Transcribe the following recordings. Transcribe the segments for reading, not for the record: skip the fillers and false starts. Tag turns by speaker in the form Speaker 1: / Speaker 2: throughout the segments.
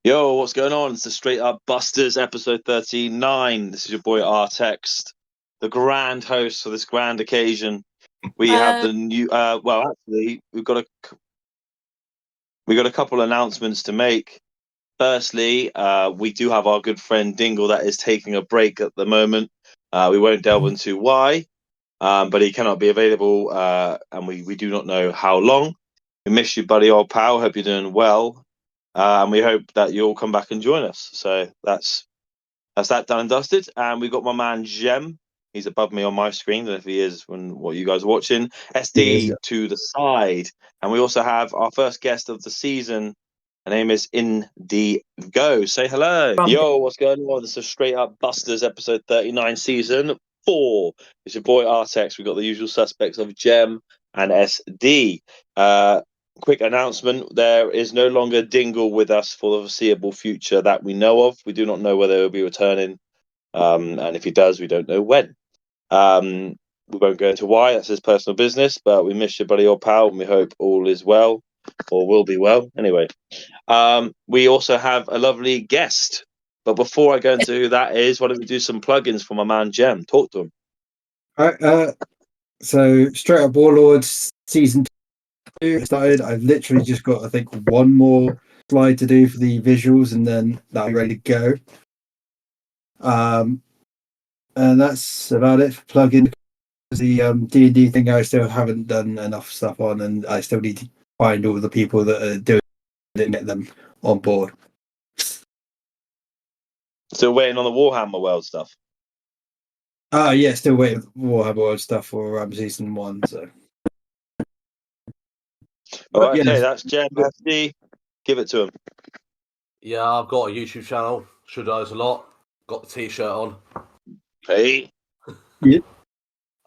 Speaker 1: Yo, what's going on? It's the Straight Up Busters, episode 39. This is your boy R-Techz, the grand host for this grand occasion. We have the new. Actually, we got a couple announcements to make. Firstly, we do have our good friend Dingle that is taking a break at the moment. We won't delve into why, but he cannot be available, and we do not know how long. We miss you, buddy, old pal. Hope you're doing well. And we hope that you'll come back and join us. So that's that done and dusted. And we've got my man Gem. He's above me on my screen. I don't know if he is when what you guys are watching. SD to the side. And we also have our first guest of the season. Her name is Indigo. Say hello. Yo, what's going on? This is Straight Up Busters, episode 39, season 4. It's your boy R-Techz. We've got the usual suspects of Gem and SD. Quick announcement, there is no longer Dingle with us for the foreseeable future that we know of. We do not know whether he'll be returning, and if he does, we don't know when. We won't go into why, that's his personal business, but we miss your buddy old pal, and we hope all is well, or will be well. Anyway, we also have a lovely guest, but before I go into who that is, why don't we do some plugins for my man Gem? Talk to him.
Speaker 2: All right, so Straight Up Warlords Season 2 started. I've literally just got, I think, one more slide to do for the visuals, and then that'll be ready to go. And that's about it for plugin. The D&D thing I still haven't done enough stuff on, and I still need to find all the people that are doing it and get them on board.
Speaker 1: Still waiting on the Warhammer World stuff.
Speaker 2: Yeah, still waiting for Warhammer World stuff for Season 1, so.
Speaker 1: All right, okay, that's Gem, SD. Give it to him.
Speaker 3: Yeah, I've got a YouTube channel, SureDiesAlot. Got the t-shirt on.
Speaker 1: Hey.
Speaker 2: Yeah.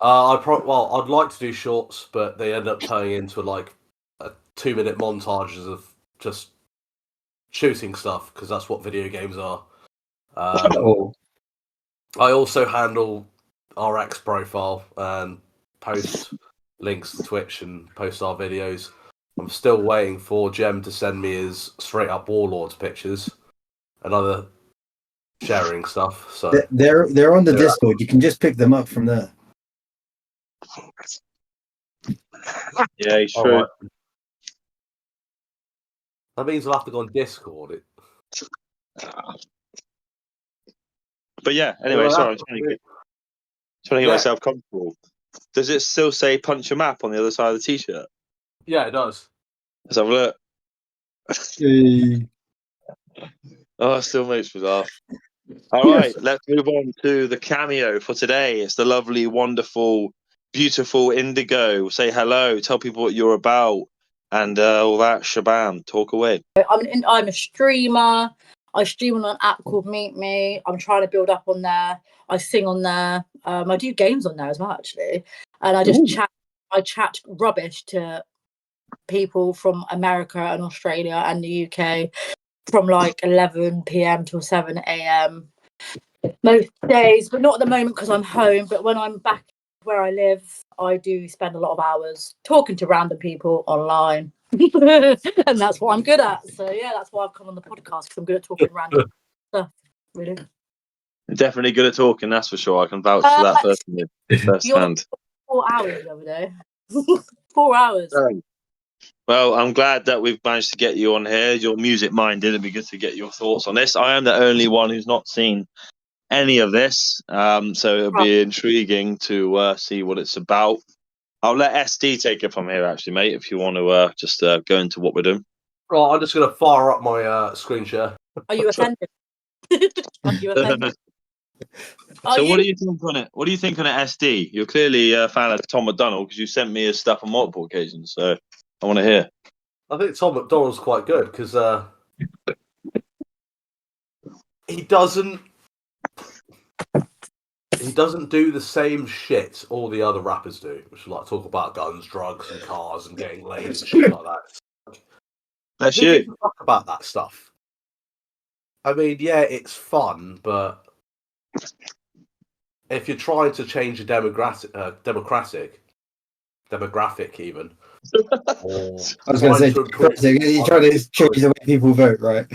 Speaker 3: I'd like to do shorts, but they end up turning into like a 2-minute montages of just shooting stuff, because that's what video games are. I also handle RX profile and post links to Twitch and post our videos. I'm still waiting for Gem to send me his Straight Up Warlords pictures and other sharing stuff. So
Speaker 2: they're on the Discord. You can just pick them up from there.
Speaker 1: Yeah, it's true. Right.
Speaker 3: That means I'll have to go on Discord.
Speaker 1: But yeah, anyway, sorry, I'm trying to get myself comfortable. Does it still say punch a map on the other side of the t-shirt?
Speaker 3: Yeah, it does.
Speaker 1: Let's have a look. Oh, it still makes me laugh. All right, let's move on to the cameo for today. It's the lovely, wonderful, beautiful Indigo. Say hello, tell people what you're about, and all that shabam. Talk away.
Speaker 4: I'm a streamer. I stream on an app called Meet Me. I'm trying to build up on there. I sing on there. I do games on there as well, actually. And I just chat. I chat rubbish to people from America and Australia and the UK from like 11 p.m. till 7 a.m. most days, but not at the moment because I'm home. But when I'm back where I live, I do spend a lot of hours talking to random people online. And that's what I'm good at. So yeah, that's why I've come on the podcast, because I'm good at talking random stuff. Really,
Speaker 1: definitely good at talking. That's for sure. I can vouch for that firsthand.
Speaker 4: 4 hours the other day. 4 hours.
Speaker 1: Well, I'm glad that we've managed to get you on here. You're music minded. It'd be good to get your thoughts on this. I am the only one who's not seen any of this, so it'll be intriguing to see what it's about. I'll let SD take it from here, actually, mate, if you want to just go into what we're doing.
Speaker 3: Right, I'm just going to fire up my screen share.
Speaker 4: Are you offended? Are you offended?
Speaker 1: So what do you think on it? What do you think on it, SD? You're clearly a fan of Tom McDonald because you sent me his stuff on multiple occasions, so I want to hear.
Speaker 3: I think Tom McDonald's quite good because he doesn't do the same shit all the other rappers do, which is like talk about guns, drugs, and cars and getting laid and shit like that.
Speaker 1: That's you.
Speaker 3: Talk about that stuff. I mean, yeah, it's fun, but if you're trying to change a demographic even, Or
Speaker 2: I was going to say, you're trying to change the way people vote, right?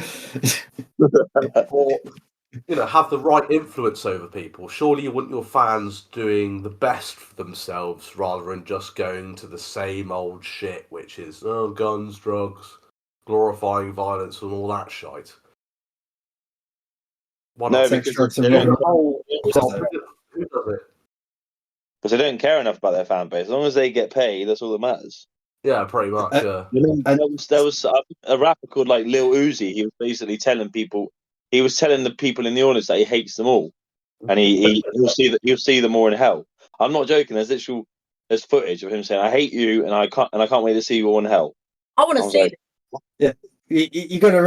Speaker 3: or have the right influence over people. Surely you want your fans doing the best for themselves rather than just going to the same old shit, which is guns, drugs, glorifying violence, and all that shite. Why
Speaker 1: No,
Speaker 3: not?
Speaker 1: because
Speaker 2: Sex,
Speaker 1: they
Speaker 2: drugs,
Speaker 1: don't,
Speaker 3: Who does it?
Speaker 1: because they don't care enough about their fan base. As long as they get paid, that's all that matters.
Speaker 3: Yeah, pretty much. Yeah.
Speaker 1: There was a rapper called like Lil Uzi. He was basically telling people, he was telling the people in the audience that he hates them all, and he'll see them all in hell. I'm not joking. There's footage of him saying, "I hate you, and I can't wait to see you all in hell."
Speaker 4: I want to see
Speaker 1: like,
Speaker 4: it.
Speaker 2: Yeah, you got to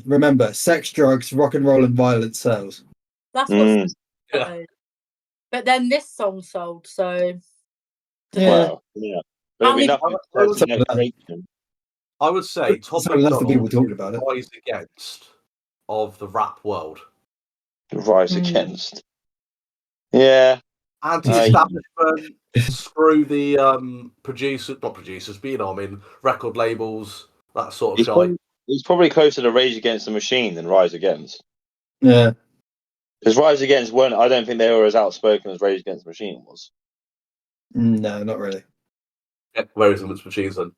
Speaker 2: remember, sex, drugs, rock and roll, and violence sells.
Speaker 4: That's what.
Speaker 3: Yeah.
Speaker 4: But then this song sold, so.
Speaker 2: Yeah.
Speaker 1: Well, yeah. But it'd be
Speaker 3: I would say Tom
Speaker 2: lots of people
Speaker 3: McDonald
Speaker 2: talking about it.
Speaker 3: rise against of the rap world.
Speaker 1: Rise against. Yeah.
Speaker 3: Anti-establishment, screw the not producers, but I mean record labels, that sort of shit.
Speaker 1: He's probably closer to Rage Against the Machine than Rise Against.
Speaker 2: Yeah.
Speaker 1: Because Rise Against I don't think they were as outspoken as Rage Against the Machine was.
Speaker 2: No, not really.
Speaker 3: Yeah, whereas in Machines then.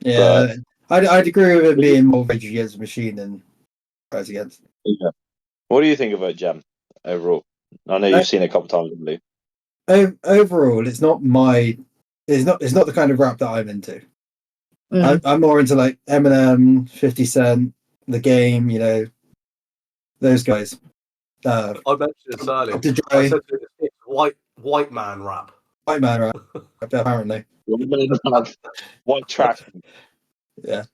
Speaker 2: Yeah, I'd agree with it being more Rage Against the Machine than Rise Against.
Speaker 1: Yeah. What do you think of it, Gem, overall? I know you've seen it a couple times, I believe.
Speaker 2: Overall, it's not the kind of rap that I'm into. I'm more into like Eminem, 50 Cent, The Game, those guys.
Speaker 3: I mentioned this earlier. I said it's white man rap.
Speaker 2: White man rap, apparently.
Speaker 1: White trash.
Speaker 2: Yeah.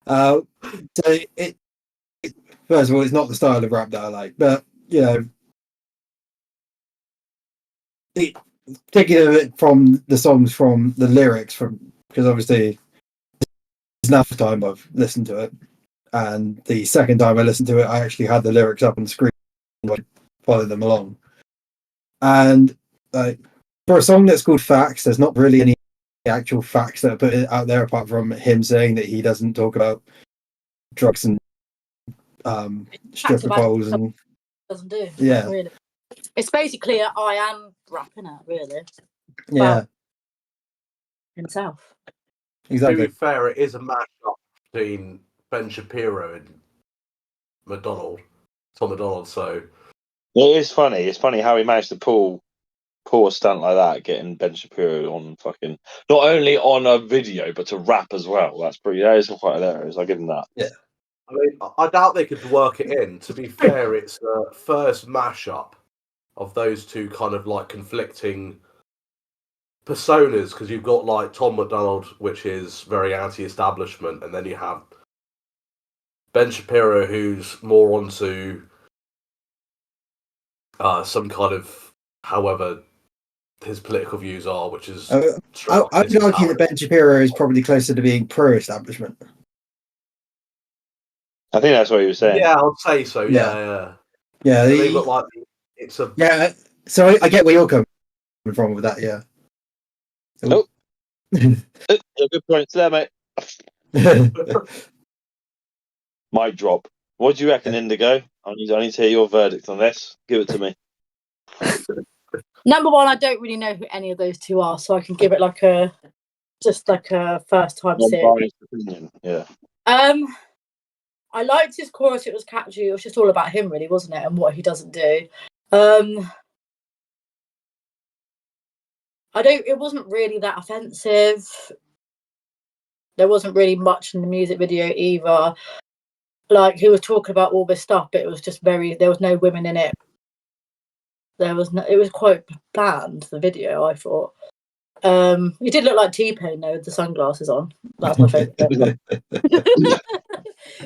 Speaker 2: So first of all, it's not the style of rap that I like, but taking it from the songs, from the lyrics, because obviously it's enough time I've listened to it, and the second time I listened to it, I actually had the lyrics up on the screen, and follow them along. And for a song that's called Facts, there's not really any actual facts that are put out there apart from him saying that he doesn't talk about drugs and stripper poles and
Speaker 4: doesn't do.
Speaker 2: Yeah,
Speaker 4: really. It's basically I am rapping it, really.
Speaker 2: Yeah,
Speaker 4: himself.
Speaker 2: Exactly.
Speaker 3: To be fair, it is a mashup between Ben Shapiro and Tom McDonald. So
Speaker 1: it is funny. It's funny how he managed to pull a stunt like that, getting Ben Shapiro on fucking not only on a video but to rap as well. That is quite hilarious. I'll give him that.
Speaker 2: Yeah.
Speaker 3: I mean, I doubt they could work it in. To be fair, it's the first mashup of those two kind of like conflicting personas, because you've got like Tom McDonald, which is very anti-establishment, and then you have Ben Shapiro, who's more onto some kind of, however his political views are, which is
Speaker 2: I would argue that Ben Shapiro is probably closer to being pro-establishment.
Speaker 1: I think that's what he was saying.
Speaker 3: Yeah, I would say so. Yeah.
Speaker 2: But
Speaker 3: like it's a
Speaker 2: So I get where you're coming from with that. Yeah.
Speaker 1: Oh, good points there, mate. Mic drop. What do you reckon, Indigo? I need to hear your verdict on this. Give it to me.
Speaker 4: Number one, I don't really know who any of those two are, so I can give it like a first time see.
Speaker 1: Yeah.
Speaker 4: I liked his chorus. It was catchy. It was just all about him, really, wasn't it? And what he doesn't do. It wasn't really that offensive. There wasn't really much in the music video either. Like, he was talking about all this stuff, but it was just there was no women in it. It was quite bland, the video, I thought. He did look like T-Pain though, with the sunglasses on. That's my favourite.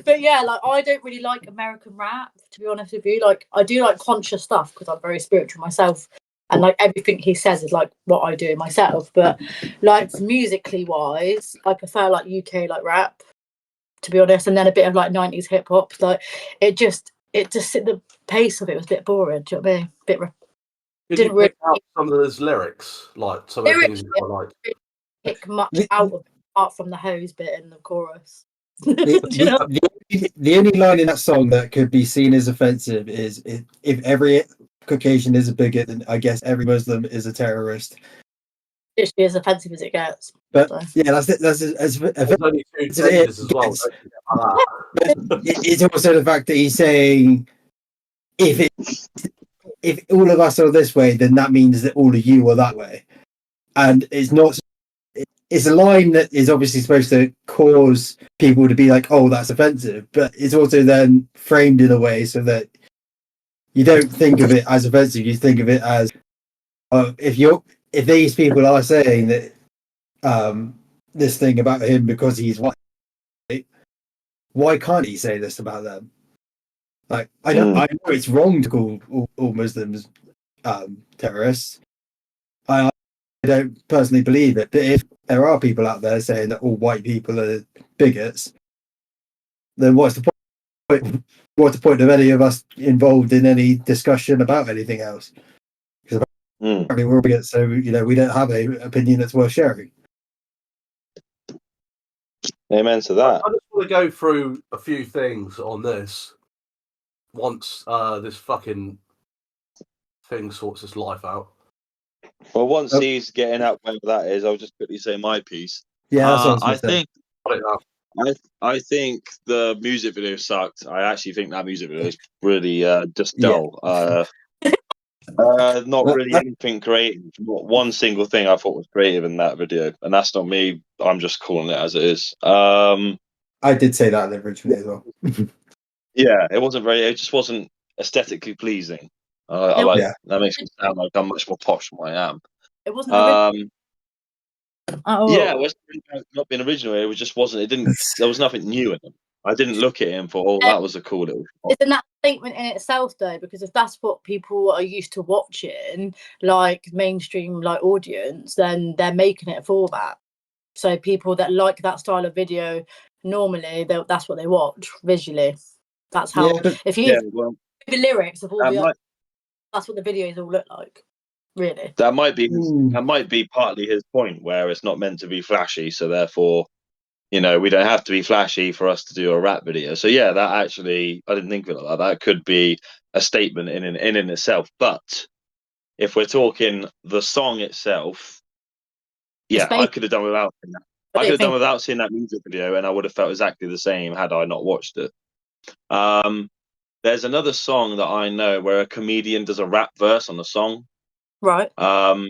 Speaker 4: But yeah, like, I don't really like American rap, to be honest with you. Like, I do like conscious stuff because I'm very spiritual myself, and like everything he says is like what I do myself. But like musically wise, I prefer like UK like rap, to be honest, and then a bit of like 90s hip hop. Like it just the pace of it was a bit boring. Do you know what I mean?
Speaker 3: Did
Speaker 4: Didn't
Speaker 3: you pick
Speaker 4: really
Speaker 3: out some of his lyrics? Like some of the things you quite like?
Speaker 4: pick much out of it, apart from the hose bit in the chorus.
Speaker 2: The only line in that song that could be seen as offensive is if every Caucasian is a bigot, then I guess every Muslim is a terrorist.
Speaker 4: Just be as offensive as it gets.
Speaker 2: But
Speaker 4: So.
Speaker 2: yeah, that's
Speaker 3: There's only two genders as well.
Speaker 2: It's also the fact that he's saying if all of us are this way, then that means that all of you are that way, and it's not. It's a line that is obviously supposed to cause people to be like, "Oh, that's offensive," but it's also then framed in a way so that you don't think of it as offensive. You think of it as, if these people are saying that this thing about him because he's white, why can't he say this about them? Like, I know it's wrong to call all Muslims terrorists. I don't personally believe it, but if there are people out there saying that all white people are bigots, then what's the point? What's the point of any of us involved in any discussion about anything else? Because apparently we're bigots, so we don't have an opinion that's worth sharing.
Speaker 1: Amen to that.
Speaker 3: I just want to go through a few things on this once this fucking thing sorts its life out.
Speaker 1: Well, once he's getting out wherever that is, I'll just quickly say my piece.
Speaker 2: Yeah, that's what
Speaker 1: I think the music video sucked. I actually think that music video is really just dull. Not really anything creative. Not one single thing I thought was creative in that video, and that's not me. I'm just calling it as it is.
Speaker 2: I did say that originally as well.
Speaker 1: Yeah, it wasn't very. It just wasn't aesthetically pleasing. That makes me sound like I'm much more posh than I am.
Speaker 4: It wasn't original.
Speaker 1: Yeah, it was not being original. It just wasn't. It didn't. There was nothing new in them. I didn't look at him for, oh, that was a cool little.
Speaker 4: Isn't that statement in itself though? Because if that's what people are used to watching, like mainstream audience, then they're making it for that. So people that like that style of video, normally that's what they watch visually. That's how. If you the lyrics of all that's what the videos all look like. Really,
Speaker 1: that might be partly his point, where it's not meant to be flashy, so therefore, we don't have to be flashy for us to do a rap video. So yeah, that actually, I didn't think of it like that. That could be a statement in itself. But if we're talking the song itself, yeah, I could have done without seeing that. I could have done without seeing that music video, and I would have felt exactly the same had I not watched it. There's another song that I know where a comedian does a rap verse on the song.
Speaker 4: Right.
Speaker 1: But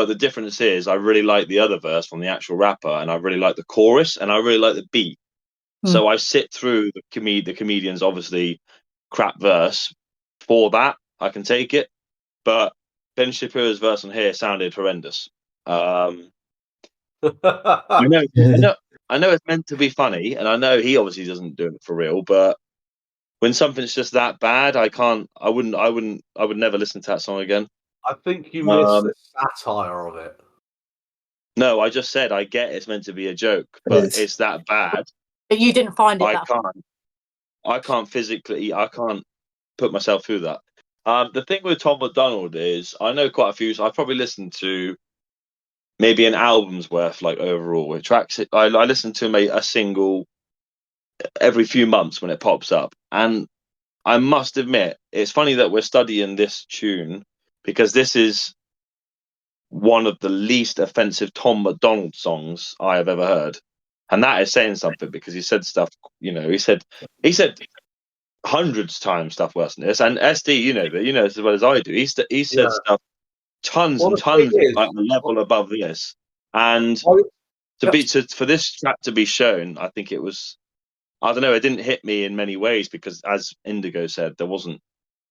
Speaker 1: the difference is I really like the other verse from the actual rapper, and I really like the chorus, and I really like the beat. So I sit through the comedian's obviously crap verse for that. I can take it. But Ben Shapiro's verse on here sounded horrendous. I know it's meant to be funny, and I know he obviously doesn't do it for real, but when something's just that bad, I would never listen to that song again.
Speaker 3: I think you missed the satire of it.
Speaker 1: No, I just said I get it's meant to be a joke, but it's that bad.
Speaker 4: But you didn't find it.
Speaker 1: I can't put myself through that. The thing with Tom McDonald is I know quite a few. So I've probably listened to maybe an album's worth, overall. It tracks it. I listen to a single every few months when it pops up, and I must admit it's funny that we're studying this tune because this is one of the least offensive Tom McDonald songs I have ever heard, and that is saying something because he said stuff. He said hundreds of times stuff worse than this. And SD, as well as I do. He said stuff tons and tons a level above this, and for this track to be shown, I think it was. I don't know. It didn't hit me in many ways because, as Indigo said, there wasn't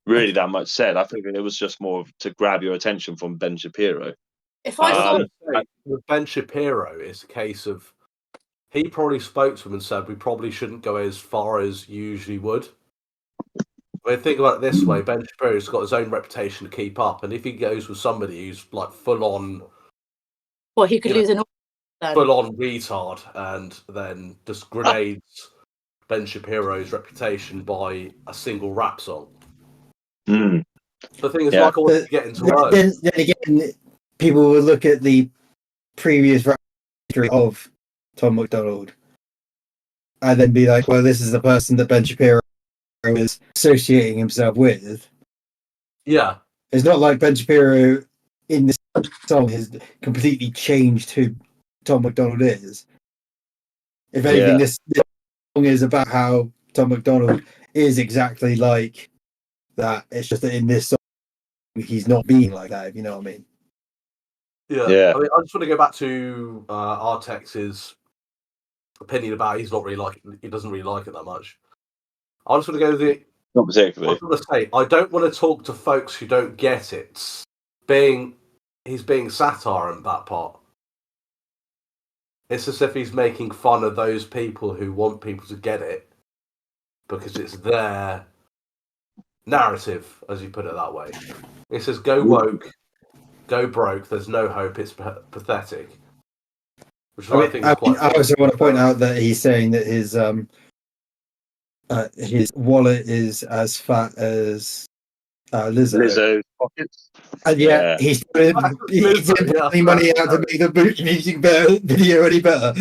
Speaker 1: really that much said. I think it was just more to grab your attention from Ben Shapiro.
Speaker 4: If I
Speaker 3: with Ben Shapiro, it's a case of he probably spoke to him and said we probably shouldn't go as far as you usually would. When I think about it this way, Ben Shapiro's got his own reputation to keep up, and if he goes with somebody who's full on,
Speaker 4: he could lose an
Speaker 3: full on retard, and then just grenades Ben Shapiro's reputation by a single rap song. The thing is,
Speaker 1: Yeah.
Speaker 3: like I wanted to get into early.
Speaker 2: Then again, people will look at the previous rap history of Tom McDonald and then be like, well, this is the person that Ben Shapiro is associating himself with.
Speaker 3: Yeah.
Speaker 2: It's not like Ben Shapiro in this song has completely changed who Tom McDonald is. If anything, this song is about how Tom McDonald is exactly like that. It's just that in this song, he's not being like that, if you know what I mean.
Speaker 3: Yeah. I mean, I just want to go back to R-Techz's opinion about he doesn't really like it that much. I just want to go to the.
Speaker 1: Not particularly.
Speaker 3: I want to say I don't want to talk to folks who don't get it. He's being satire in that part. It's as if he's making fun of those people who want people to get it because it's their narrative, as you put it that way. It says, "Go woke, go broke. There's no hope. It's pathetic." Which I think is quite.
Speaker 2: I also want to point out that he's saying that his wallet is as fat as
Speaker 1: Lizzo's pockets.
Speaker 2: And he's putting money out to make the boot music video any better.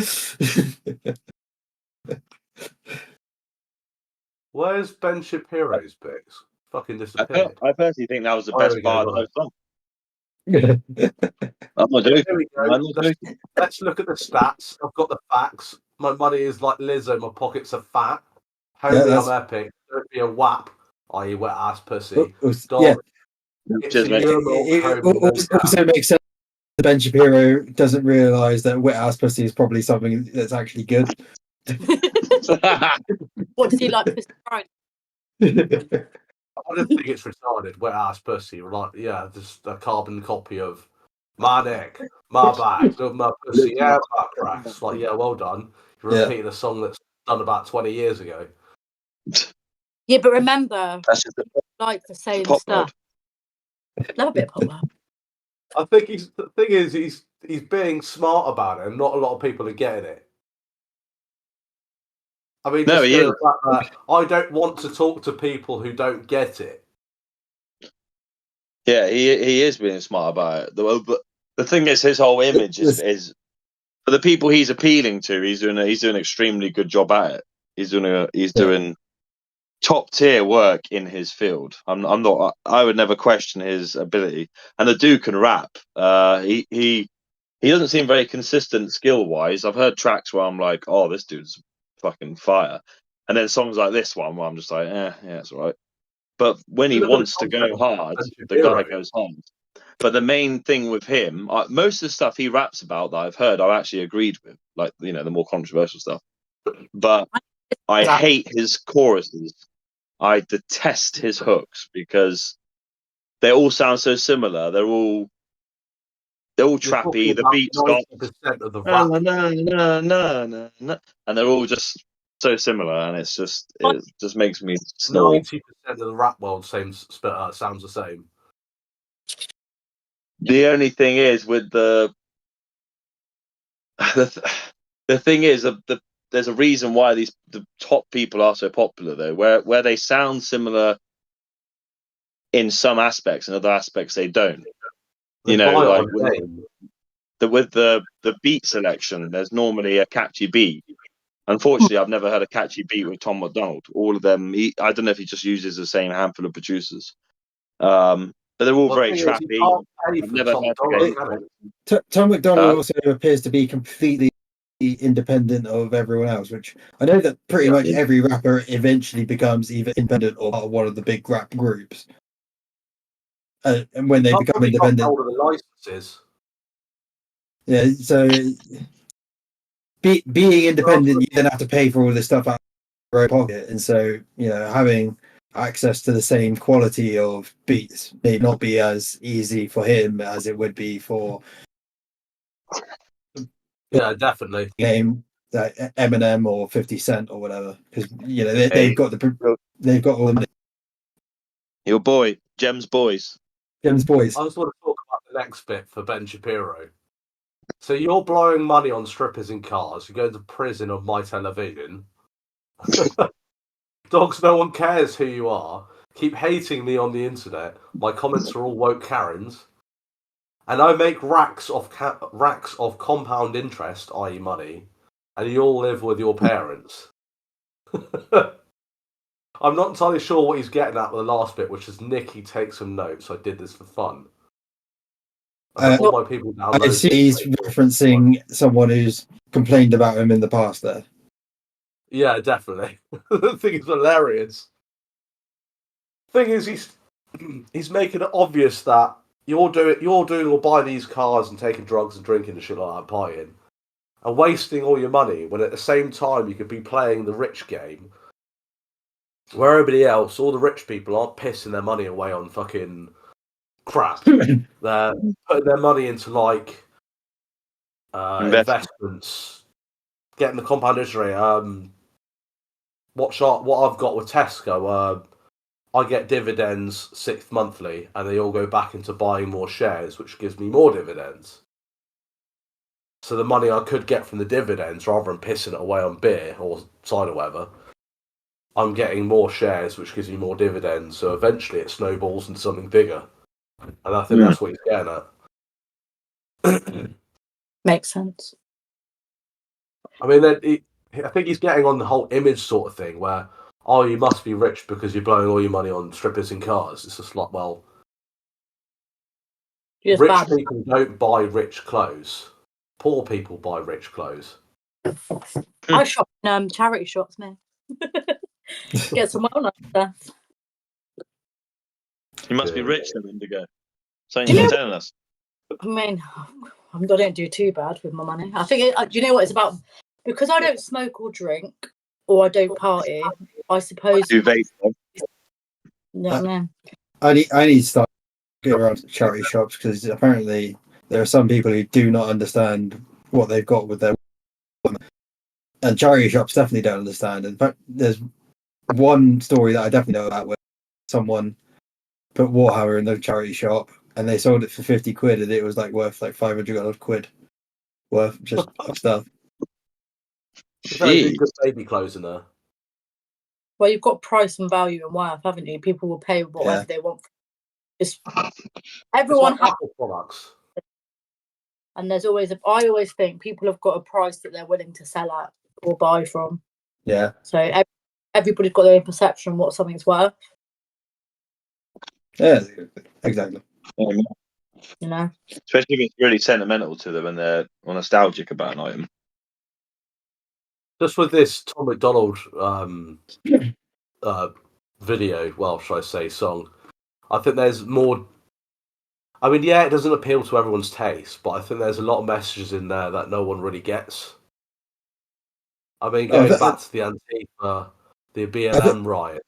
Speaker 3: Where's Ben Shapiro's bits? Fucking disappeared.
Speaker 1: I personally think that was the best part of the song. I'm not
Speaker 3: Here we go. Let's look at the stats. I've got the facts. My money is like Lizzo. My pockets are fat. Holy, I'm epic. Don't be a wap, i.e. wet ass pussy.
Speaker 2: It also makes sense that Ben Shapiro doesn't realise that wet ass pussy is probably something that's actually good.
Speaker 4: What does he like? Pussy fried?
Speaker 3: I don't think it's retarded. Wet ass pussy, like just a carbon copy of my neck, my back, love my pussy, my cracks. Like, well done. You're repeating a song that's done about 20 years ago.
Speaker 4: Yeah, but remember,
Speaker 1: that's just
Speaker 4: like the same stuff. Love a bit of pop.
Speaker 3: I think the thing is he's being smart about it, and not a lot of people are getting it. I mean,
Speaker 1: no, he is.
Speaker 3: I don't want to talk to people who don't get it.
Speaker 1: Yeah, he is being smart about it. But the thing is, his whole image is for the people he's appealing to. He's doing an extremely good job at it. He's doing top tier work in his field. I would never question his ability. And the dude can rap. He doesn't seem very consistent skill wise. I've heard tracks where I'm like, oh, this dude's fucking fire. And then songs like this one where I'm just like, yeah, it's all right. But when he wants to go hard, the guy goes hard. But the main thing with him, most of the stuff he raps about that I've heard, I actually agreed with, like, the more controversial stuff. But I hate his choruses. I detest his hooks because they all sound so similar. They're all trappy. The beat stops.
Speaker 3: Of the rap.
Speaker 1: And they're all just so similar, and it just makes me snore.
Speaker 3: 90% of the rap world sounds the same.
Speaker 1: The only thing is with the thing is there's a reason why the top people are so popular though, where they sound similar in some aspects, and other aspects they don't. With the beat selection, there's normally a catchy beat. Unfortunately, I've never heard a catchy beat with Tom McDonald. All of them, I don't know if he just uses the same handful of producers. But they're all very trappy. I've never heard
Speaker 2: Tom McDonald also appears to be completely independent of everyone else, which I know that pretty much every rapper eventually becomes either independent or part of one of the big rap groups. And when they become independent,
Speaker 3: hold of the licenses.
Speaker 2: Yeah, so being independent, you then have to pay for all this stuff out of your own pocket, and so having access to the same quality of beats may not be as easy for him as it would be for
Speaker 3: definitely
Speaker 2: game like Eminem or 50 Cent or whatever, because they've got all the money.
Speaker 1: Your boy Gem's boys.
Speaker 2: I just want
Speaker 3: to talk about the next bit for Ben Shapiro. So you're blowing money on strippers in cars. You go to prison on my television. Dogs, no one cares who you are. keep hating me on the internet. My comments are all woke Karens, and I make racks of compound interest, i.e., money, and you all live with your parents. I'm not entirely sure what he's getting at with the last bit, which is Nicky take some notes. I did this for fun. All my people
Speaker 2: I see he's referencing someone who's complained about him in the past there.
Speaker 3: Yeah, definitely. The thing is hilarious. Thing is, he's making it obvious that you're doing or buying these cars and taking drugs and drinking and shit like that, partying, and wasting all your money when at the same time you could be playing the rich game, where everybody else, all the rich people, aren't pissing their money away on fucking crap. They're putting their money into like investments, getting the compound interest rate. What I've got with Tesco, I get dividends 6th monthly, and they all go back into buying more shares, which gives me more dividends. So the money I could get from the dividends, rather than pissing it away on beer or cider or whatever, I'm getting more shares, which gives me more dividends. So eventually it snowballs into something bigger. And I think that's what he's getting at.
Speaker 4: Makes sense.
Speaker 3: I mean, I think he's getting on the whole image sort of thing where, oh, you must be rich because you're blowing all your money on strippers and cars. It's just like, well, rich people don't buy rich clothes. Poor people buy rich clothes.
Speaker 4: I shop in charity shops, man. Get some well-known stuff.
Speaker 1: You must be rich then, Indigo. Something you're telling us.
Speaker 4: I mean, I don't do too bad with my money. I think, do you know what it's about? Because I don't smoke or drink, or I don't party, I suppose.
Speaker 1: I do vape.
Speaker 4: No.
Speaker 2: I need to start going around to charity shops because apparently there are some people who do not understand what they've got with their women. And charity shops definitely don't understand. In fact, there's one story that I definitely know about where someone put Warhammer in the charity shop and they sold it for 50 quid and it was like worth like 500 quid worth just stuff.
Speaker 3: Very good baby clothes in there.
Speaker 4: Well, you've got price and value and worth, haven't you? People will pay whatever they want. Everyone has
Speaker 3: Apple products.
Speaker 4: And there's always I always think people have got a price that they're willing to sell at or buy from.
Speaker 2: Yeah.
Speaker 4: So everybody's got their own perception of what something's worth.
Speaker 2: Yeah, exactly.
Speaker 4: You know,
Speaker 1: especially if it's really sentimental to them and they're nostalgic about an item.
Speaker 3: Just with this Tom McDonald video, well, should I say song, I think there's more. I mean, yeah, it doesn't appeal to everyone's taste, but I think there's a lot of messages in there that no one really gets. I mean, going back to the Antifa, the BLM riots.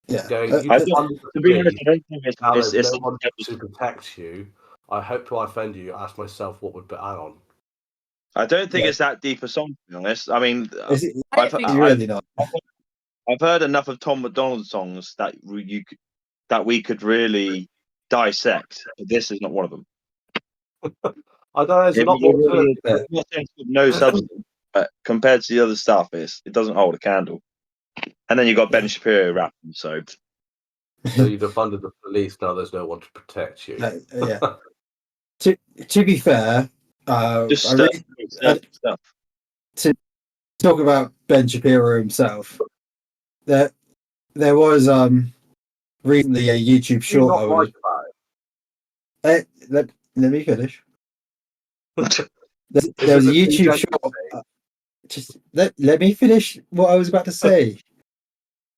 Speaker 2: Yeah.
Speaker 3: Going, you
Speaker 1: I
Speaker 3: just
Speaker 1: don't think it's
Speaker 3: no one to protect you. I hope to offend you. Ask myself what would be on.
Speaker 1: I don't think it's that deep a song, to be honest. I mean,
Speaker 2: I've
Speaker 1: heard enough of Tom McDonald songs that we could really dissect. But this is not one of them.
Speaker 3: I don't know. There's a lot more to it.
Speaker 1: No substance, but compared to the other stuff, it doesn't hold a candle. And then you got Ben Shapiro rapping, so
Speaker 3: you defunded the police. Now there's no one to protect you.
Speaker 2: Yeah. To be fair,
Speaker 1: stuff.
Speaker 2: To talk about Ben Shapiro himself, there was recently a YouTube short. Let me finish. There was a YouTube short. Just let me finish what I was about to say.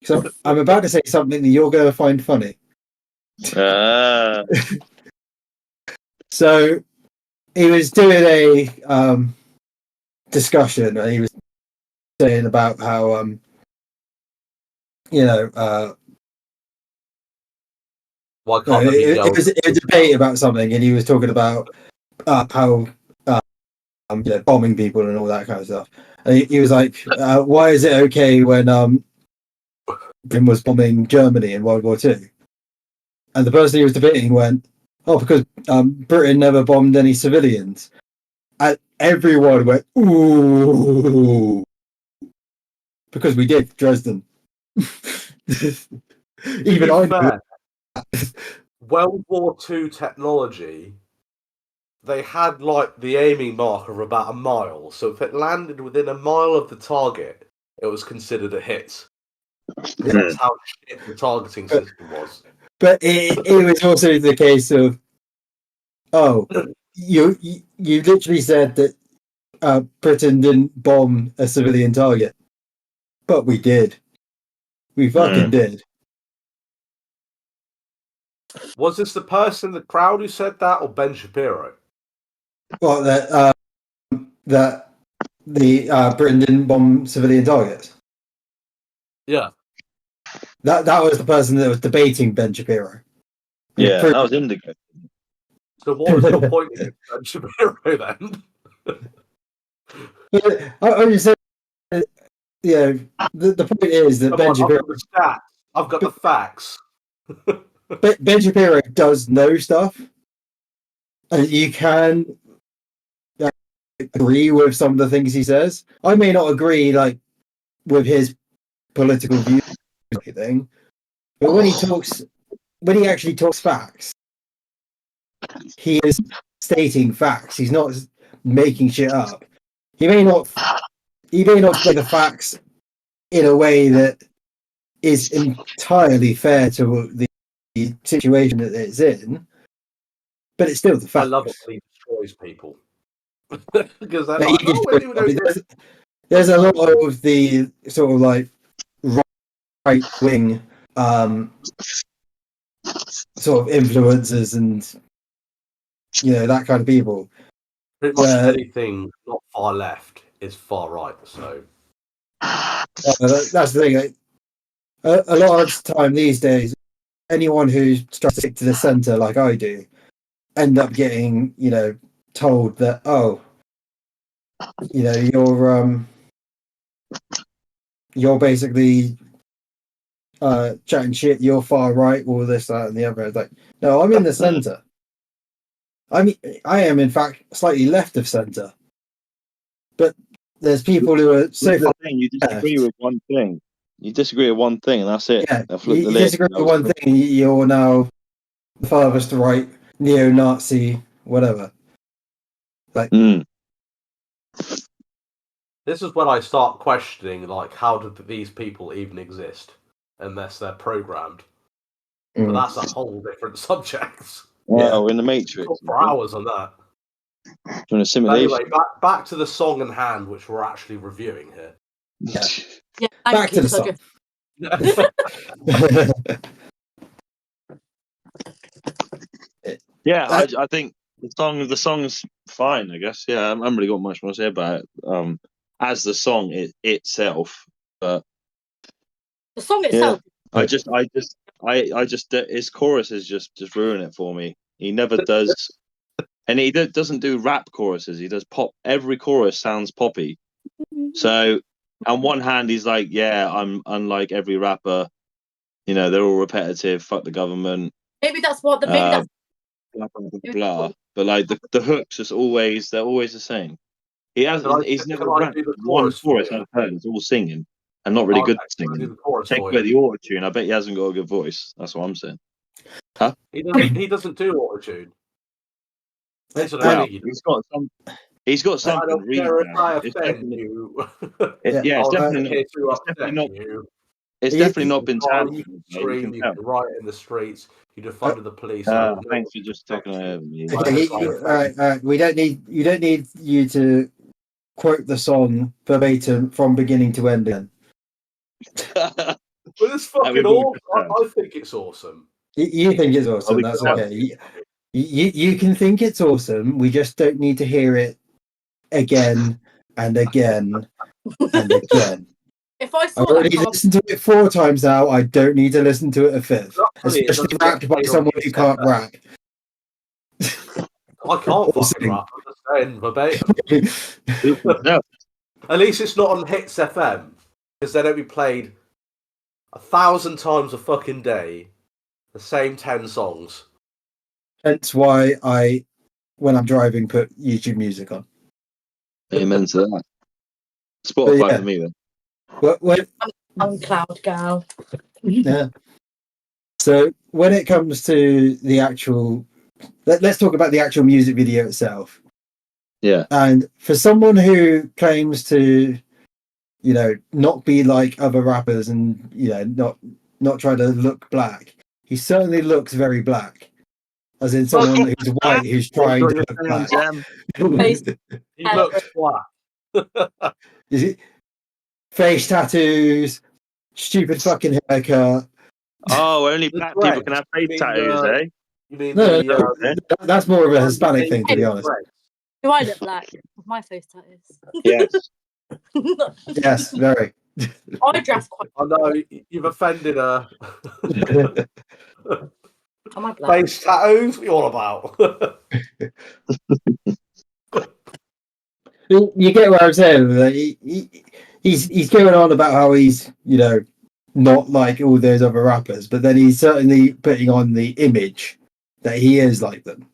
Speaker 2: So I'm about to say something that you're going to find funny. So he was doing a discussion, and he was saying about how
Speaker 3: why can't
Speaker 2: it was a debate about something, and he was talking about how bombing people and all that kind of stuff. And he was like, "Why is it okay when Britain was bombing Germany in World War II?" And the person he was debating went, "Oh, because Britain never bombed any civilians." And everyone went, "Ooh," because we did Dresden. Even I know.
Speaker 3: World War II technology, they had like the aiming mark of about a mile. So if it landed within a mile of the target, it was considered a hit. That's how shit the targeting system was.
Speaker 2: But it was also the case of, you literally said that Britain didn't bomb a civilian target, but we did. We fucking did.
Speaker 3: Was this the person in the crowd who said that, or Ben Shapiro?
Speaker 2: Well, that the Britain didn't bomb civilian targets.
Speaker 3: Yeah.
Speaker 2: That was the person that was debating Ben Shapiro.
Speaker 1: Yeah, that was Indigo.
Speaker 3: So what was your point against Ben Shapiro then?
Speaker 2: I just said, the point is that Ben Shapiro.
Speaker 3: I've got the stats. I've got the facts.
Speaker 2: Ben Shapiro does know stuff, and you can agree with some of the things he says. I may not agree with his political views or anything, but when he actually talks facts, he is stating facts. He's not making shit up. He may not say the facts in a way that is entirely fair to the situation that it's in, but it's still the fact.
Speaker 3: I love it when he destroys people. Because they're like,
Speaker 2: there's a lot of the sort of right wing sort of influencers and that kind of people.
Speaker 3: Pretty much anything not far left is far right. So
Speaker 2: that's the thing. A lot of the time these days, anyone who tries to stick to the centre like I do, end up getting told that you're basically chatting shit. You're far right, all this, that, and the other. It's like, no, I'm in the centre. I am in fact slightly left of centre, but there's people who are so far.
Speaker 1: You disagree with one thing. You disagree with one thing, and that's it.
Speaker 2: Yeah, you disagree with one thing, you're now the farthest right, neo-Nazi, whatever.
Speaker 3: This is when I start questioning, how did these people even exist unless they're programmed? But that's a whole different subject.
Speaker 1: Well, in the Matrix.
Speaker 3: For hours on that.
Speaker 1: In a simulation.
Speaker 3: Anyway, back to the song in hand, which we're actually reviewing here.
Speaker 4: Yeah,
Speaker 2: back to the song.
Speaker 1: Yeah, I think the song's fine, I guess. Yeah, I haven't really got much more to say about it. As the song itself, but
Speaker 4: the song itself.
Speaker 1: Yeah, I just his chorus is just ruin it for me. He never does, and he doesn't do rap choruses. He does pop. Every chorus sounds poppy. So, on one hand, he's like, "Yeah, I'm unlike every rapper. They're all repetitive. Fuck the government."
Speaker 4: Maybe that's what
Speaker 1: blah, blah, blah. But the hooks they're always the same. He's never rapped one chorus I've heard. It's all singing and not really good singing. Take away the auto-tune. I bet he hasn't got a good voice. That's what I'm saying. Huh?
Speaker 3: He doesn't do auto-tune.
Speaker 1: He's got something.
Speaker 3: I don't care if I offend you.
Speaker 1: It's definitely not been talented.
Speaker 3: You can riot in the streets. You defunded the police.
Speaker 1: Thanks for just talking over me.
Speaker 2: Alright. You don't need you to quote the song verbatim from beginning to end again.
Speaker 3: But it's fucking awesome. I think it's awesome.
Speaker 2: You think it's awesome? That's okay. You can think it's awesome. We just don't need to hear it again and again and again.
Speaker 4: If I saw
Speaker 2: I've already listened to it 4 times now. I don't need to listen to it a 5th, especially rapped by someone who can't rap.
Speaker 3: I can't fucking rap. I'm just saying verbatim. At least it's not on Hits FM, because they don't be played 1,000 times a fucking day, the same 10 songs.
Speaker 2: Hence why I, when I'm driving, put YouTube music on.
Speaker 1: Amen to that. Spotify for me then.
Speaker 2: What?
Speaker 4: I'm Cloud Gal.
Speaker 2: Yeah. So when it comes to the actual, let's talk about the actual music video itself.
Speaker 1: Yeah.
Speaker 2: And for someone who claims to, not be like other rappers and not try to look black, he certainly looks very black. As in someone who's white who's trying to look black.
Speaker 3: He looks black.
Speaker 2: Is it face tattoos, stupid fucking haircut?
Speaker 1: Oh, only black people can have face tattoos, eh?
Speaker 3: You mean
Speaker 2: No, that's more of a Hispanic thing, to be honest.
Speaker 4: Do I look black with my face tattoos?
Speaker 1: Yes.
Speaker 2: Yes, very.
Speaker 4: I dress quite.
Speaker 3: I know you've offended her.
Speaker 4: Am I black?
Speaker 3: Face tattoos? What are you all about?
Speaker 2: You get what I'm saying? Like, he's going on about how he's, not like all those other rappers, but then he's certainly putting on the image that he is like them.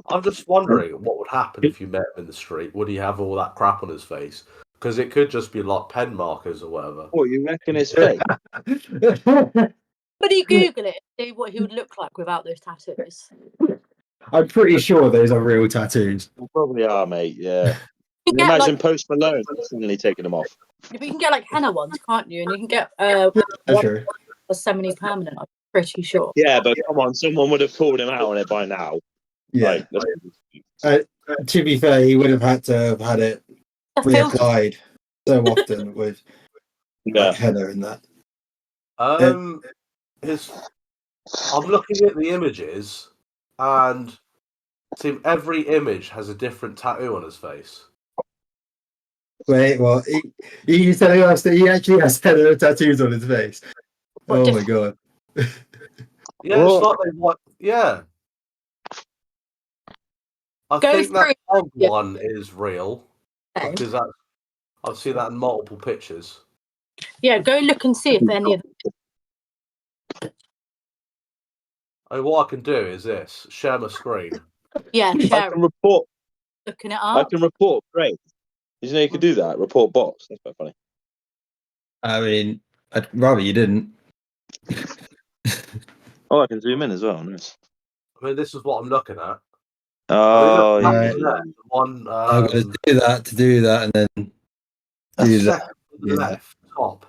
Speaker 3: I'm just wondering what would happen if you met him in the street. Would he have all that crap on his face? Because it could just be like pen markers or whatever.
Speaker 1: What, you reckon it's fake?
Speaker 4: But you Google it, see what he would look like without those tattoos.
Speaker 2: I'm pretty sure those are real tattoos.
Speaker 1: They probably are, mate, yeah.
Speaker 4: You can
Speaker 1: Imagine
Speaker 4: get,
Speaker 1: Post Malone suddenly taking them off.
Speaker 4: but you can get like henna ones, can't you? And you can get
Speaker 2: Sure.
Speaker 4: a semi-permanent. I'm pretty sure.
Speaker 1: Yeah, but come on, someone would have called him out on it by now.
Speaker 2: Yeah.
Speaker 1: Like,
Speaker 2: To be fair, he would have had to have had it
Speaker 4: The filter.
Speaker 2: reapplied so often with like henna and that.
Speaker 3: I'm looking at the images, and every image has a different tattoo on his face.
Speaker 2: Wait, well, he's telling us that he actually has henna tattoos on his face.
Speaker 4: What
Speaker 2: Oh my god.
Speaker 3: Yeah, it's like they want. Yeah. I
Speaker 4: Go
Speaker 3: think that
Speaker 4: through-
Speaker 3: one is real
Speaker 4: Okay.
Speaker 3: because I've seen that in multiple pictures.
Speaker 4: Yeah, go look and see if any of
Speaker 3: I mean, what I can do is this: share my screen.
Speaker 4: yeah,
Speaker 1: I
Speaker 4: share
Speaker 1: can
Speaker 4: it.
Speaker 1: report.
Speaker 4: Looking it
Speaker 1: I
Speaker 4: up.
Speaker 1: can report. Great. Did you know you could do that? Report bots. That's quite funny.
Speaker 2: I mean, I'd rather you didn't.
Speaker 1: Oh, I can zoom in as well. Nice.
Speaker 3: I mean, this is what I'm looking at.
Speaker 1: Oh,
Speaker 3: I mean,
Speaker 1: yeah.
Speaker 2: Right.
Speaker 3: the one
Speaker 2: I'm going to do that, and then do that.
Speaker 3: second to the left top.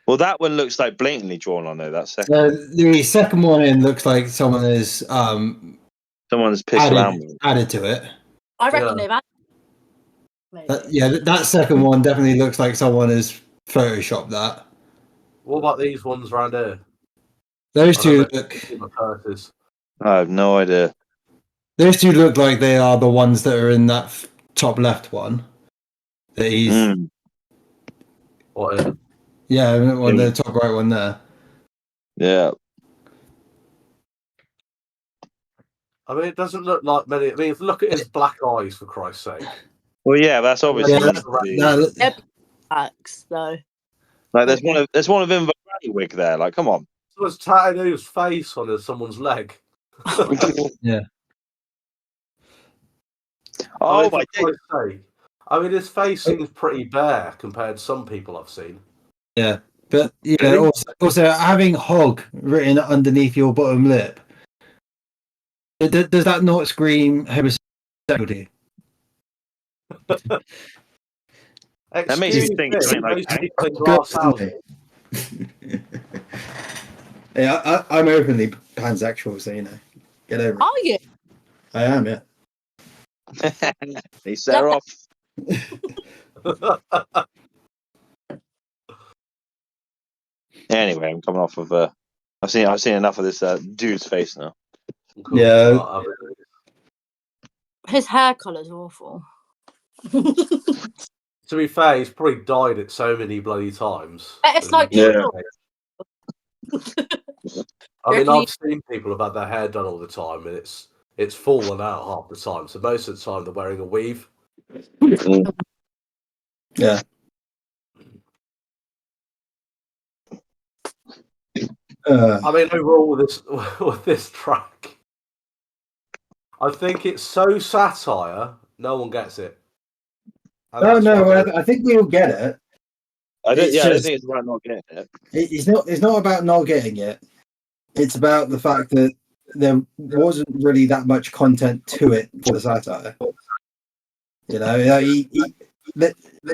Speaker 1: Well, that one looks like blatantly drawn on there. That second.
Speaker 2: The second one in looks like someone has
Speaker 1: Someone's pissed around with it.
Speaker 2: added to it.
Speaker 4: I reckon
Speaker 3: Yeah.
Speaker 4: they've had. Maybe.
Speaker 2: That second one definitely looks like someone has photoshopped that.
Speaker 3: What about these ones around here?
Speaker 2: Those
Speaker 3: I
Speaker 2: two
Speaker 3: don't know.
Speaker 2: look.
Speaker 3: My purses.
Speaker 1: I have no idea.
Speaker 2: Those two look like they are the ones that are in that top left one. That he's
Speaker 3: What is it?
Speaker 2: yeah, on the top right one there.
Speaker 1: Yeah.
Speaker 3: I mean, it doesn't look like many. I mean, look at his black eyes, for Christ's sake.
Speaker 1: Well, yeah, that's obviously.
Speaker 2: Yeah,
Speaker 1: that's the-
Speaker 4: Facts, though.
Speaker 1: like, there's one of him with a granny wig there. Like, come on.
Speaker 3: Someone's tattooed his face on someone's leg.
Speaker 2: Yeah.
Speaker 1: Oh
Speaker 3: I mean,
Speaker 1: my
Speaker 3: for Christ's sake. I mean, his face seems pretty bare compared to some people I've seen.
Speaker 2: Yeah, but also having hog written underneath your bottom lip. Does that not scream homosexuality?
Speaker 1: That makes you think.
Speaker 3: Excuse
Speaker 1: Like,
Speaker 3: me, those people in glass houses.
Speaker 2: Yeah, I'm openly pansexual, so get over it.
Speaker 4: Are you?
Speaker 2: I am, yeah.
Speaker 1: he set her off. Anyway, I'm coming off of. I've seen enough of this dude's face now.
Speaker 2: Yeah.
Speaker 4: His hair colour's awful.
Speaker 3: To be fair, he's probably dyed it so many bloody times.
Speaker 4: It's like
Speaker 1: Yeah.
Speaker 3: I mean,
Speaker 4: Reckon
Speaker 3: I've seen people have had their hair done all the time, and it's fallen out half the time. So most of the time, they're wearing a weave.
Speaker 2: Yeah.
Speaker 3: I mean, overall, with this track, I think it's so satire, no one gets it. And
Speaker 2: No,
Speaker 3: that's
Speaker 2: no,
Speaker 3: why-
Speaker 2: I think we all get it.
Speaker 1: I don't
Speaker 2: just-
Speaker 1: think it's about not getting it.
Speaker 2: It's not about not getting it. It's about the fact that there wasn't really that much content to it for the satire. You know,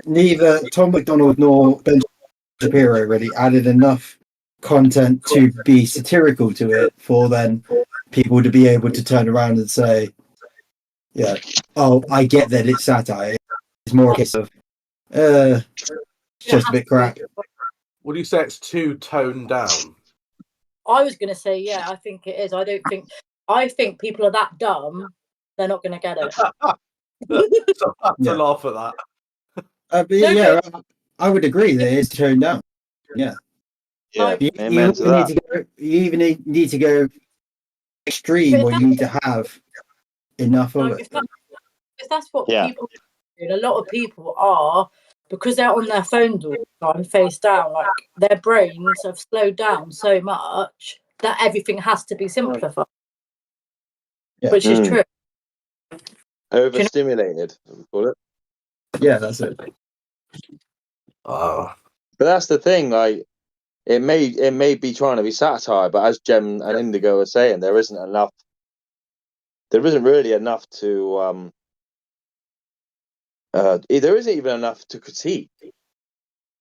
Speaker 2: neither Tom McDonald nor Ben Shapiro really added enough content to be satirical to it for then people to be able to turn around and say, yeah, oh, I get that it's satire. It's more a case of, it's just a bit crap.
Speaker 3: Would you say it's too toned down?
Speaker 4: I was going to say, yeah, I think it is. I think people are that dumb, they're not going to get it.
Speaker 3: So I have to laugh at that.
Speaker 2: But yeah, I would agree that it's toned down. Yeah.
Speaker 1: Yeah,
Speaker 2: You
Speaker 1: amen to that.
Speaker 2: You even need to go extreme, or you need to have enough of
Speaker 4: Like,
Speaker 2: it.
Speaker 4: if that's what
Speaker 1: Yeah.
Speaker 4: people do, a lot of people are, because they're on their phones all the time, face down, like their brains have slowed down so much that everything has to be simplified.
Speaker 2: Yeah.
Speaker 4: Which is true.
Speaker 1: Overstimulated, we call it.
Speaker 2: Yeah, that's it.
Speaker 1: But that's the thing, like it may be trying to be satire, but as Gem and Indigo are saying, there isn't really enough to there isn't even enough to critique.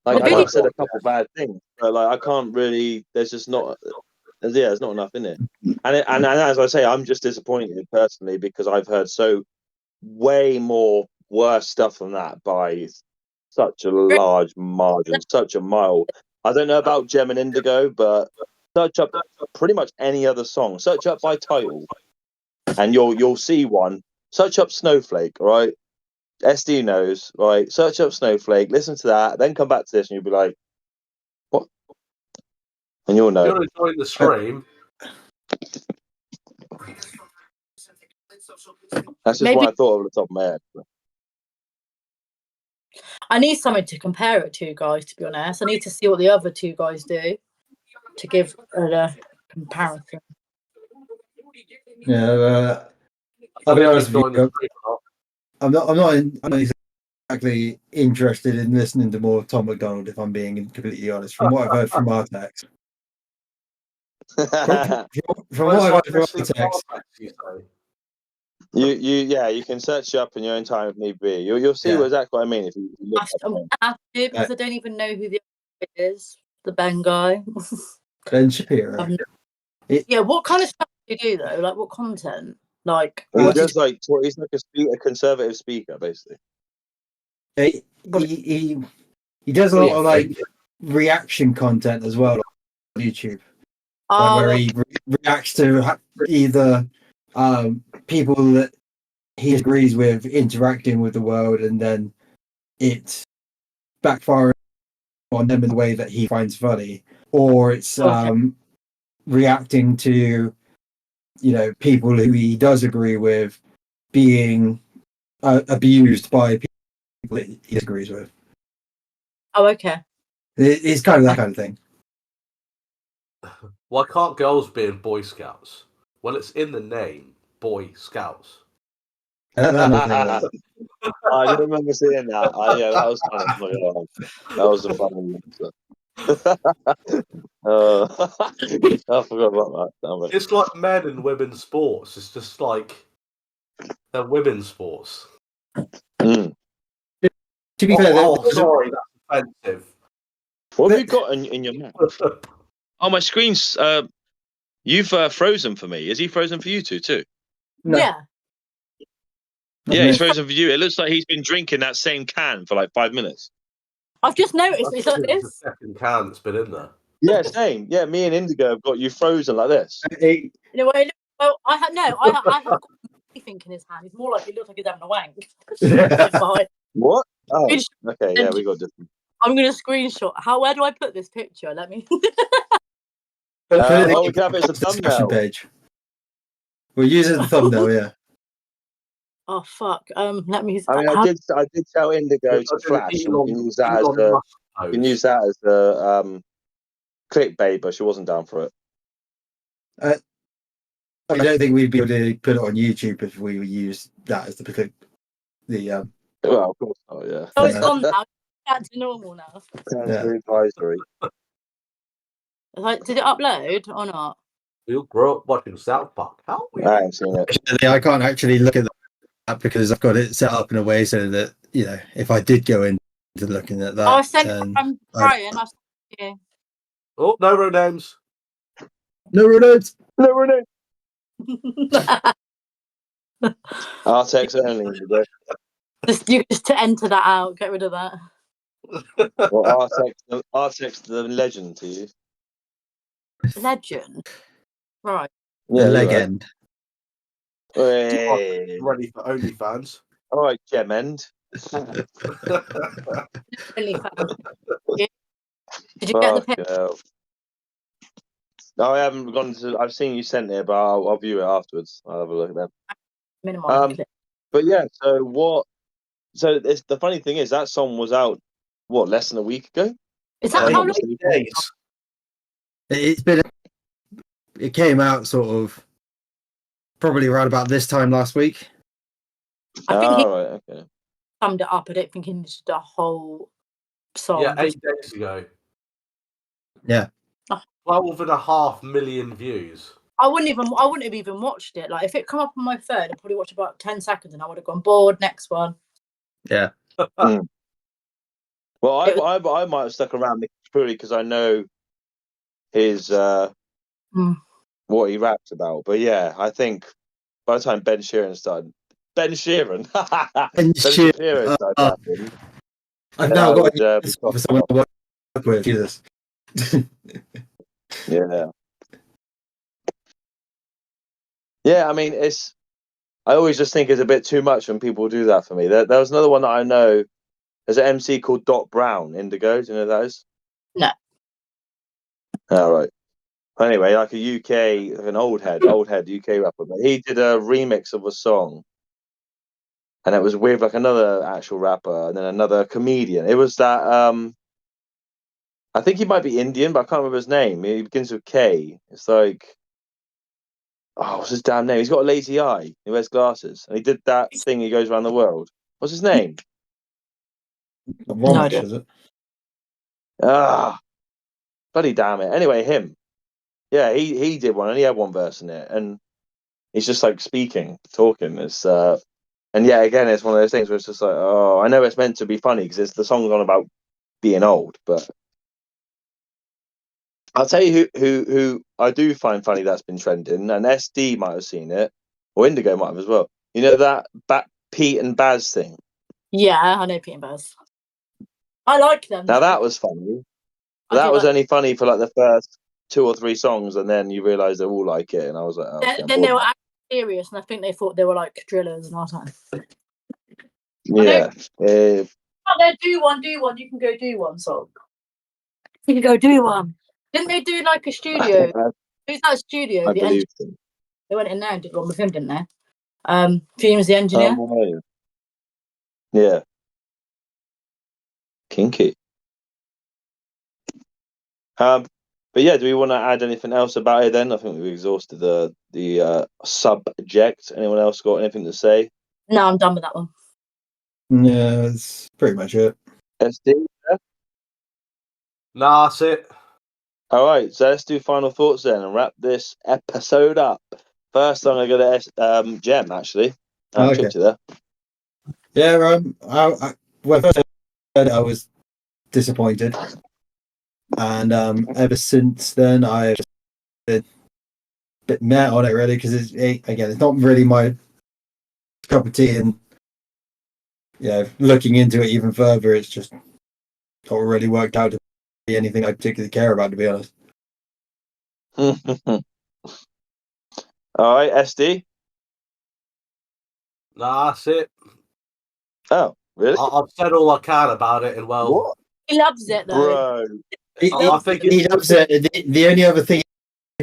Speaker 1: Like I have said a couple bad things, but like I can't really. There's just not. There's not enough in it. And as I say, I'm just disappointed personally because I've heard way more worse stuff than that by such a large margin, such a mile. I don't know about Gem and Indigo, but search up pretty much any other song. Search up by title, and you'll see one. Search up Snowflake, all right? SD knows, right? Search up Snowflake, listen to that, then come back to this, and you'll be like, "What?" And you'll know.
Speaker 3: You're enjoying the stream.
Speaker 1: That's just what I thought off the top of my head.
Speaker 4: I need something to compare it to, guys, to be honest. I need to see what the other two guys do to give a comparison.
Speaker 2: Yeah, I'll be honest with you. I'm not exactly interested in listening to more Tom McDonald, if I'm being completely honest, from what I've heard from R-Techz. From what I've heard from R-Techz.
Speaker 1: You can search up in your own time if need be. You'll see exactly what I mean if you look
Speaker 4: I'm going to have to, because I don't even know who the other is, the Ben guy.
Speaker 2: Ben Shapiro.
Speaker 4: Yeah, what kind of stuff do you do, though? Like, what content? Like,
Speaker 1: he's like a conservative speaker, basically.
Speaker 2: He does a lot of like reaction content as well on YouTube, where he reacts to either people that he agrees with interacting with the world, and then it's backfiring on them in the way that he finds funny, or it's reacting to people who he does agree with being abused by people that he disagrees with.
Speaker 4: Oh, okay.
Speaker 2: It's kind of that kind of thing.
Speaker 3: Why can't girls be in Boy Scouts? Well, it's in the name, Boy Scouts.
Speaker 1: I didn't remember seeing that. Yeah, that was funny. That was a funny answer. I forgot about that.
Speaker 3: It's like men and women's sports. It's just like they're women's sports.
Speaker 2: To be fair,
Speaker 3: sorry, that's offensive.
Speaker 1: What have you got in your map? Oh, my screen's you've frozen for me. Is he frozen for you too?
Speaker 2: No.
Speaker 4: Yeah.
Speaker 1: Yeah, he's frozen for you. It looks like he's been drinking that same can for like 5 minutes.
Speaker 4: I've just noticed it's like this.
Speaker 3: The second can that's been in there.
Speaker 1: Yeah, same. Yeah, me and Indigo have got you frozen like this.
Speaker 4: Well, I have anything in his hand. It's more like it looks like he's having a wank.
Speaker 1: What? Oh, okay. Yeah, we got different.
Speaker 4: I'm going to screenshot. Where do I put this picture? Let me.
Speaker 1: We can have it as a thumbnail
Speaker 2: page. We'll use it as a thumbnail. Yeah.
Speaker 4: Oh fuck! Let me.
Speaker 1: I did tell Indigo to flash. You can use that as the clickbait, but she wasn't down for it.
Speaker 2: I don't think we'd be able to put it on YouTube if we use that as the
Speaker 1: Well, of course not. Yeah.
Speaker 4: Oh, it's gone now. back to normal now.
Speaker 1: Sensory advisory.
Speaker 4: Like, did it upload or not?
Speaker 3: We all grew up watching South Park. How weird.
Speaker 1: I haven't seen it.
Speaker 2: Actually, I can't actually look at that because I've got it set up in a way so that, you know, if I did go into looking at that.
Speaker 4: I sent it from Brian. I sent it
Speaker 3: Oh, no real names.
Speaker 2: No, Ronald.
Speaker 1: No, no.
Speaker 4: to you.
Speaker 1: R-Techz only. Indigo.
Speaker 4: You just to enter that out. Get rid of that.
Speaker 1: Well, R-Techz the legend to you.
Speaker 4: Legend. Right.
Speaker 2: The
Speaker 1: Yeah,
Speaker 2: legend.
Speaker 1: Hey.
Speaker 3: Ready for OnlyFans.
Speaker 1: All right, Gem End.
Speaker 4: Really fun. Yeah. Did you get the picture?
Speaker 1: Hell. No, I haven't gone to. I've seen you sent it, but I'll view it afterwards. I'll have a look at that.
Speaker 4: Minimize clip.
Speaker 1: But yeah, so what? So the funny thing is that song was out less than a week ago.
Speaker 4: Is that how long?
Speaker 3: Days.
Speaker 2: It came out sort of probably around about this time last week.
Speaker 4: I think he
Speaker 1: Right, okay.
Speaker 4: summed it up. I don't think he needed a whole song.
Speaker 3: Yeah, 8 days ago.
Speaker 2: Yeah.
Speaker 3: 12.5 million views.
Speaker 4: I wouldn't have even watched it. Like if it come up on my phone, I'd probably watch about 10 seconds and I would have gone bored. Next one.
Speaker 2: Yeah.
Speaker 1: Well, I might have stuck around purely because I know his what he raps about. But yeah, I think by the time Ben Shapiro started rapping,
Speaker 2: I've now got for someone to work with. Jesus.
Speaker 1: Yeah. Yeah, I mean, I always just think it's a bit too much when people do that for me. There was another one that I know. There's an MC called Dot Brown, Indigo. Do you know who that is?
Speaker 4: No.
Speaker 1: All right. Anyway, like a UK, like an old head UK rapper. But he did a remix of a song. And it was with like another actual rapper and then another comedian. It was that, I think he might be Indian, but I can't remember his name. He begins with K. It's like, what's his damn name? He's got a lazy eye. He wears glasses. And he did that thing he goes around the world. What's his name?
Speaker 2: Romish, is it?
Speaker 1: Bloody damn it. Anyway, him. Yeah, he did one and he had one verse in it. And he's just like talking. It's and yeah, again, it's one of those things where it's just like, I know it's meant to be funny because the song's on about being old, but I'll tell you who I do find funny that's been trending, and SD might have seen it, or Indigo might have as well. You know that Pete and Baz thing?
Speaker 4: Yeah, I know Pete and Baz. I like them.
Speaker 1: Now that was funny. That was only funny for like the first 2 or 3 songs, and then you realise they all like it, and I was like,
Speaker 4: then they were actually serious, and I think they thought they were like drillers and all that.
Speaker 1: Yeah.
Speaker 4: Do one. You can go do one song. You can go do one. Didn't they do like a studio? Who's that studio? The engineer. They went in there and did one with him, didn't they? Fumes the engineer.
Speaker 1: Yeah. Kinky. But yeah, do we want to add anything else about it then? I think we've exhausted the subject. Anyone else got anything to say?
Speaker 4: No, I'm done with that one.
Speaker 2: Yeah, that's pretty much it.
Speaker 1: SD? Yeah?
Speaker 3: Nah, that's it.
Speaker 1: All right, so let's do final thoughts then and wrap this episode up. First, I'm going to go to Gem, actually.
Speaker 2: Okay.
Speaker 1: There.
Speaker 2: Yeah, when first I heard it, I was disappointed. And ever since then, I've just been a bit mad on it, really, because it's not really my cup of tea. And looking into it even further, it's just not really worked out to be anything I particularly care about, to be honest.
Speaker 1: All right, SD?
Speaker 3: Nah, that's it.
Speaker 1: Oh, really?
Speaker 3: I've said all I can about it, and
Speaker 1: What?
Speaker 4: He loves it, though.
Speaker 1: Bro.
Speaker 3: I think
Speaker 2: he loves it. The only other thing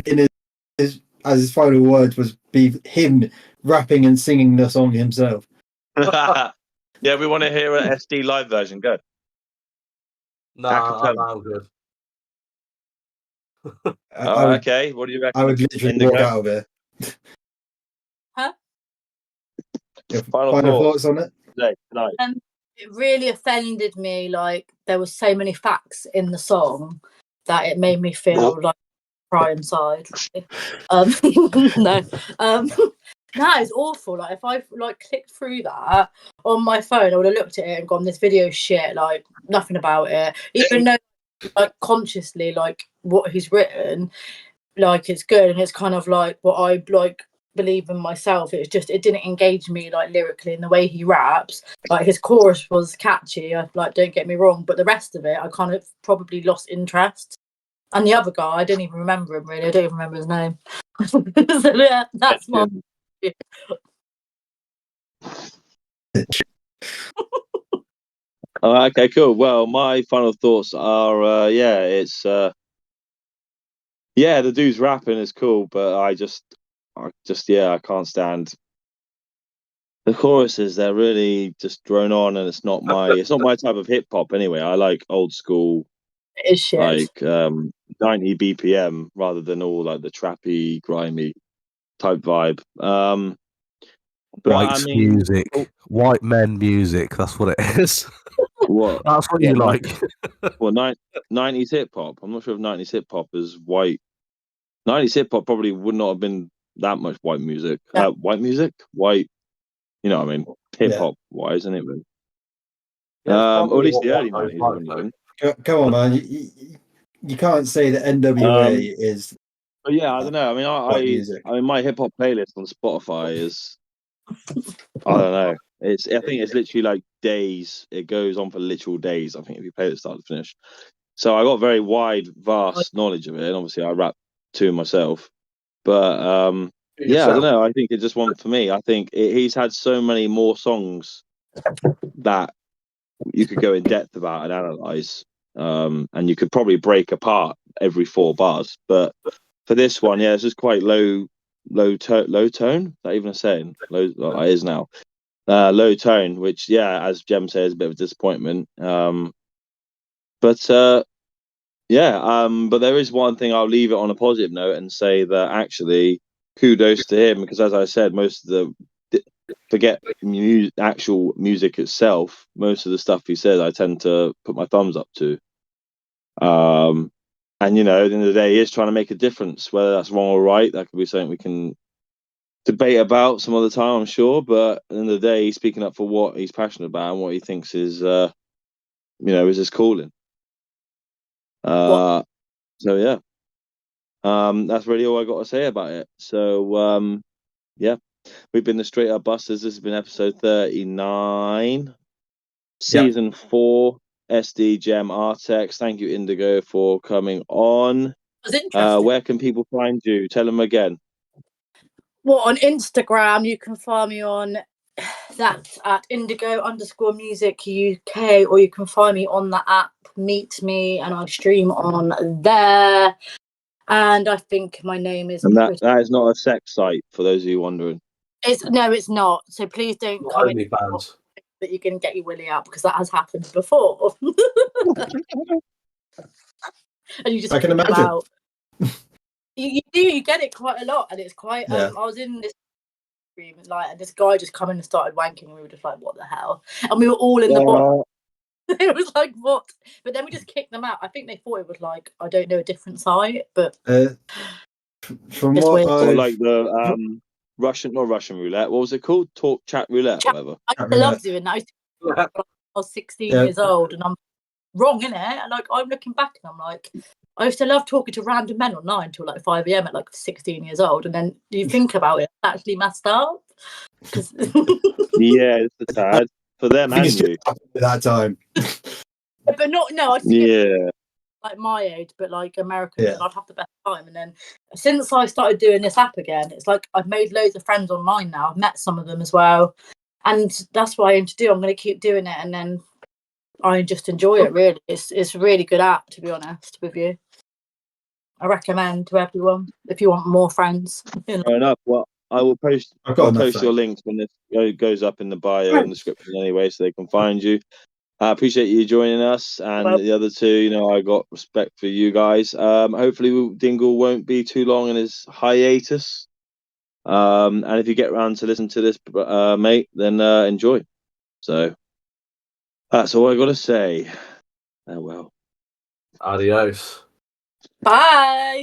Speaker 2: in his as his final words was be him rapping and singing the song himself.
Speaker 1: Yeah, we want to hear an SD live version. Go.
Speaker 3: Nah, I'm good.
Speaker 1: Okay, what do you reckon?
Speaker 2: I would literally walk out of here.
Speaker 4: Huh?
Speaker 2: Final thoughts on it?
Speaker 1: Tonight.
Speaker 4: it really offended me. Like there were so many facts in the song that it made me feel like cry inside. No, no, it's awful. Like if I like clicked through that on my phone, I would have looked at it and gone, "This video shit." Like nothing about it, even though like consciously like what he's written, like it's good and it's kind of like what I like believe in myself. It's just it didn't engage me like lyrically in the way he raps. Like his chorus was catchy, like don't get me wrong, but the rest of it I kind of probably lost interest. And the other guy, I don't even remember him really. I don't even remember his name. So yeah, that's my.
Speaker 1: Oh, okay, cool. Well, my final thoughts are, it's, the dude's rapping is cool, but I can't stand the choruses. They're really just drone on, and it's not my type of hip hop anyway. I like old school,
Speaker 4: It is shit.
Speaker 1: like 90 BPM rather than all like the trappy, grimy type vibe.
Speaker 3: White music, white men music. That's what it is.
Speaker 1: What?
Speaker 3: That's what you like.
Speaker 1: Well, 90s hip hop. I'm not sure if 90s hip hop is white. 90s hip hop probably would not have been that much white music. White music, white. You know what I mean? Hip hop wise, anyway. Or at least the early 90s.
Speaker 2: Come on, man. You can't say that NWA is.
Speaker 1: But yeah, I don't know. I mean, my hip hop playlist on Spotify is. I don't know. I think it's literally like days. It goes on for literal days. I think if you play it start to finish. So I got very vast knowledge of it, and obviously I rap to myself. But I don't know. I think it just for me. I think he's had so many more songs that you could go in depth about and analyze, and you could probably break apart every 4 bars. But for this one, it's just quite low tone. Is that even a saying? Low, it is now. Low tone, which as Jem says, is a bit of a disappointment. But there is one thing. I'll leave it on a positive note and say that actually kudos to him, because as I said, most of forget actual music itself, most of the stuff he says I tend to put my thumbs up to. And at the end of the day, he is trying to make a difference. Whether that's wrong or right, that could be something we can debate about some other time, I'm sure. But at the end of the day, he's speaking up for what he's passionate about and what he thinks is is his calling. So yeah, that's really all I got to say about it. So we've been the ThaStr8UpBustas. This has been episode 39, season 4. SureDiesAlot, R-Techz. Thank you, Indigo, for coming on. Where can people find you? Tell them again.
Speaker 4: Well, on Instagram, you can find me on that at Indigo_music UK, or you can find me on the app Meet Me, and I stream on there. And I think my name is.
Speaker 1: And that is not a sex site, for those of you wondering.
Speaker 4: It's not. So please don't come in that you can get your willy out, because that has happened before. And you just
Speaker 2: I can imagine.
Speaker 4: out. You get it quite a lot, and it's quite. I was in this room, and this guy just come in and started wanking, and we were just like, "What the hell?" And we were all in the bottom. It was like, what? But then we just kicked them out. I think they thought it was like, I don't know, a different site, but
Speaker 2: from what
Speaker 1: or like the Russian roulette. What was it called? Chat roulette, whatever.
Speaker 4: I love doing that. I was 16 years old, and I'm wrong, innit? And like I'm looking back, and I'm like, I used to love talking to random men online until like 5 a.m. at like 16 years old, and then you think about it, it's actually messed up.
Speaker 1: Yeah, it's a tad for them and you
Speaker 2: at that time.
Speaker 4: But no, I think like my age, but like Americans, and I'd have the best time. And then since I started doing this app again, it's like I've made loads of friends online now. I've met some of them as well, and that's what I aim to do. I'm going to keep doing it, and then I just enjoy it. Really, it's a really good app, to be honest with you. I recommend to everyone if you want more friends.
Speaker 1: Fair enough. Well, I will post. I'll post your links when this goes up in the bio and description anyway, so they can find you. I appreciate you joining us, and the other two. I got respect for you guys. Hopefully, Dingle won't be too long in his hiatus. And if you get around to listen to this, mate, then enjoy. So. That's all I got to say. Oh well.
Speaker 3: Adios.
Speaker 4: Bye.